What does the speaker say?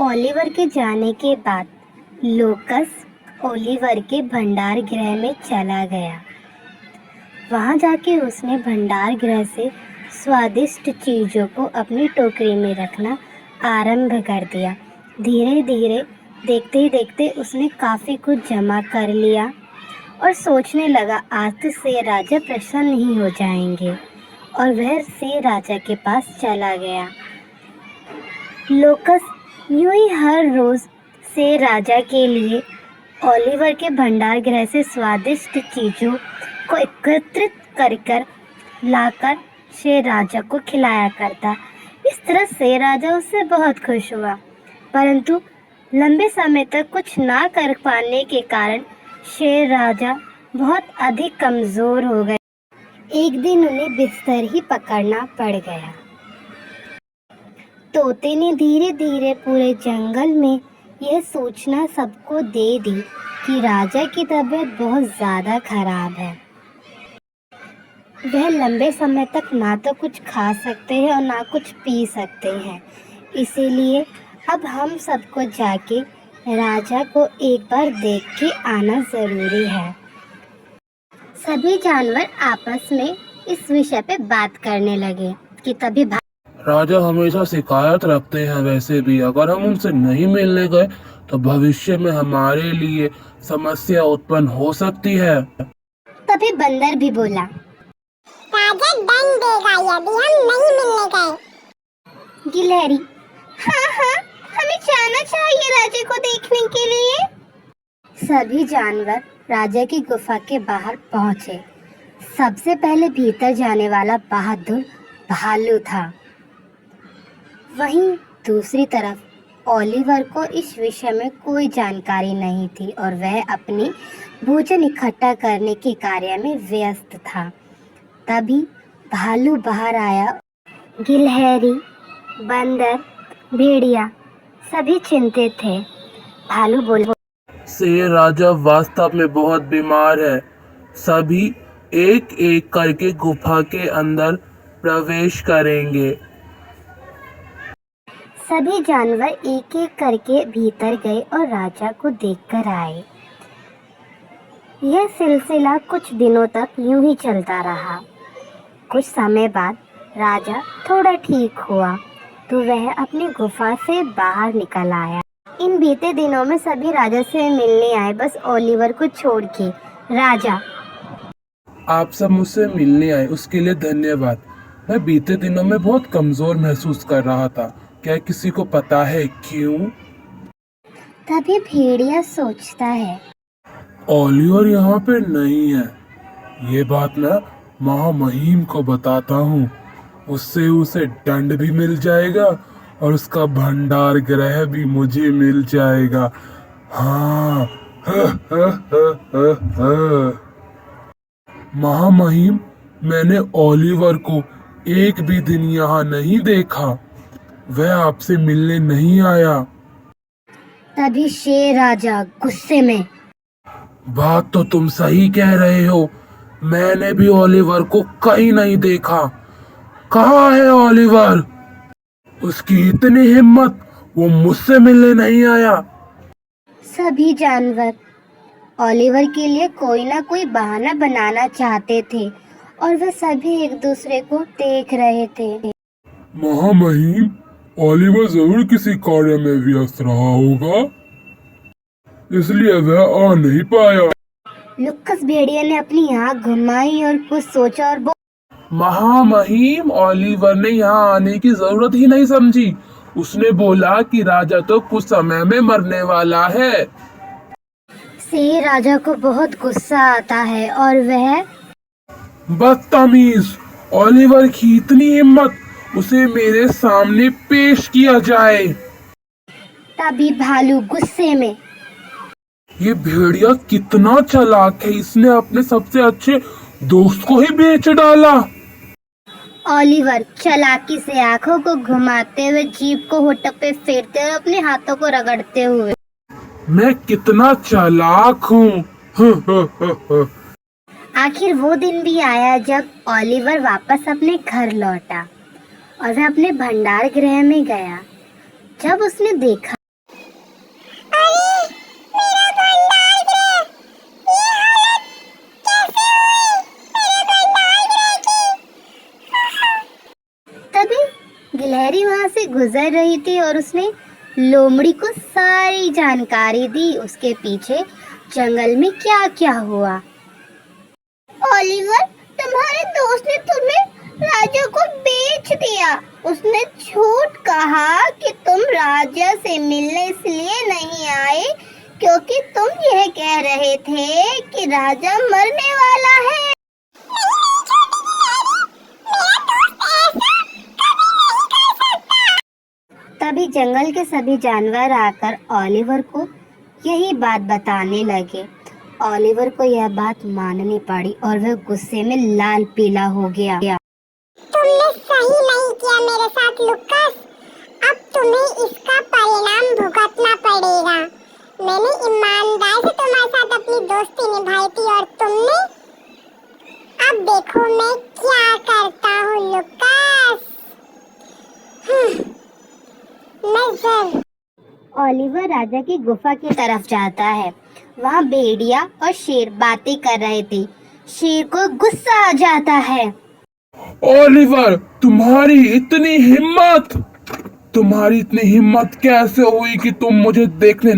Oliver के जाने के बाद लूकस ओलिवर के भंडार गृह में चला गया। वहां जाके उसने भंडार गृह से स्वादिष्ट चीज़ों को अपनी टोकरी में रखना आरंभ कर दिया। धीरे धीरे देखते ही देखते उसने काफ़ी कुछ जमा कर लिया और सोचने लगा आज तो शेर राजा प्रसन्न ही हो जाएंगे, और वह शेर राजा के पास चला गया। लूकस यूं ही हर रोज़ शेर राजा के लिए ओलिवर के भंडार गृह से स्वादिष्ट चीज़ों को एकत्रित कर लाकर शेर राजा को खिलाया करता। इस तरह शेर राजा उससे बहुत खुश हुआ, परंतु लंबे समय तक कुछ ना कर पाने के कारण शेर राजा बहुत अधिक कमज़ोर हो गए। एक दिन उन्हें बिस्तर ही पकड़ना पड़ गया। तोते ने धीरे धीरे पूरे जंगल में यह सूचना सबको दे दी कि राजा की तबीयत बहुत ज़्यादा खराब है। वह लंबे समय तक ना तो कुछ खा सकते हैं और ना कुछ पी सकते हैं। इसीलिए अब हम सबको जाके राजा को एक बार देख के आना ज़रूरी है। सभी जानवर आपस में इस विषय पे बात करने लगे कि तभी राजा हमेशा शिकायत रखते हैं, वैसे भी अगर हम उनसे नहीं मिलने गए तो भविष्य में हमारे लिए समस्या उत्पन्न हो सकती है। तभी बंदर भी बोला, राजा दंड देगा यदि हम नहीं मिलने गए। गिलहरी, हाँ, हमें जाना चाहिए राजा को देखने के लिए। सभी जानवर राजा की गुफा के बाहर पहुंचे। सबसे पहले भीतर जाने वाला बहादुर भालू था। वहीं दूसरी तरफ ओलिवर को इस विषय में कोई जानकारी नहीं थी और वह अपनी भोजन इकट्ठा करने के कार्य में व्यस्त था। तभी भालू बाहर आया। गिलहरी, बंदर, भेड़िया सभी चिंतित थे। भालू बोला, शेर राजा वास्तव में बहुत बीमार है। सभी एक एक करके गुफा के अंदर प्रवेश करेंगे। सभी जानवर एक एक करके भीतर गए और राजा को देखकर आए। यह सिलसिला कुछ दिनों तक यूं ही चलता रहा। कुछ समय बाद राजा थोड़ा ठीक हुआ तो वह अपनी गुफा से बाहर निकल आया। इन बीते दिनों में सभी राजा से मिलने आए, बस ओलिवर को छोड़ के। राजा, आप सब मुझसे मिलने आए उसके लिए धन्यवाद। मैं बीते दिनों में बहुत कमजोर महसूस कर रहा था। क्या किसी को पता है क्यों? तभी भेड़िया सोचता है, ओलिवर यहाँ पे नहीं है। ये बात मैं महामहिम को बताता हूँ, उससे उसे दंड भी मिल जाएगा और उसका भंडार गृह भी मुझे मिल जाएगा। हाँ, महामहिम, मैंने ओलिवर को एक भी दिन यहाँ नहीं देखा। वह आपसे मिलने नहीं आया। तभी शेर राजा गुस्से में, बात तो तुम सही कह रहे हो। मैंने भी ओलिवर को कहीं नहीं देखा। कहाँ है ओलिवर? उसकी इतनी हिम्मत, वो मुझसे मिलने नहीं आया। सभी जानवर ओलिवर के लिए कोई ना कोई बहाना बनाना चाहते थे और वह सभी एक दूसरे को देख रहे थे। महामहिम, ओलिवर जरूर किसी कार्य में व्यस्त रहा होगा, इसलिए वह आ नहीं पाया। लूकस भेड़िया ने अपनी आँख घुमाई और कुछ सोचा और महामहिम, ओलिवर ने यहाँ आने की जरूरत ही नहीं समझी। उसने बोला कि राजा तो कुछ समय में मरने वाला है। शेर राजा को बहुत गुस्सा आता है और वह, बदतमीज, ओलिवर की इतनी हिम्मत, उसे मेरे सामने पेश किया जाए। तभी भालू गुस्से में, ये भेड़िया कितना चालाक है, इसने अपने सबसे अच्छे दोस्त को ही बेच डाला। ओलिवर चालाकी से आंखों को घुमाते हुए, जीभ को होठों पे फेरते हुए, अपने हाथों को रगड़ते हुए, मैं कितना चालाक हूँ। आखिर वो दिन भी आया जब ओलिवर वापस अपने घर लौटा और वह अपने भंडार गृह में गया। जब उसने देखा से गुजर रही थी और उसने लोमड़ी को सारी जानकारी दी उसके पीछे जंगल में क्या क्या हुआ। ओलिवर, तुम्हारे दोस्त ने तुम्हें राजा को बेच दिया। उसने झूठ कहा कि तुम राजा से मिलने इसलिए नहीं आए क्योंकि तुम यह कह रहे थे कि राजा मरने वाला है। तभी जंगल के सभी जानवर आकर ओलिवर को यही बात बताने लगे। ओलिवर को यह बात माननी पड़ी और वह गुस्से में लाल पीला हो गया। तुमने सही नहीं किया मेरे साथ लुकास। अब तुम्हें इसका परिणाम भुगतना पड़ेगा। मैंने ईमानदारी से तुम्हारे साथ अपनी दोस्ती निभाई थी और तुमने, अब देखो मैं क्या करता हूँ लुकास। नजर। ओलिवर राजा की गुफा की तरफ जाता है। वहाँ भेड़िया और शेर बातें कर रहे थे। शेर को गुस्सा आ जाता है। ओलिवर, तुम्हारी इतनी हिम्मत कैसे हुई कि तुम मुझे देखने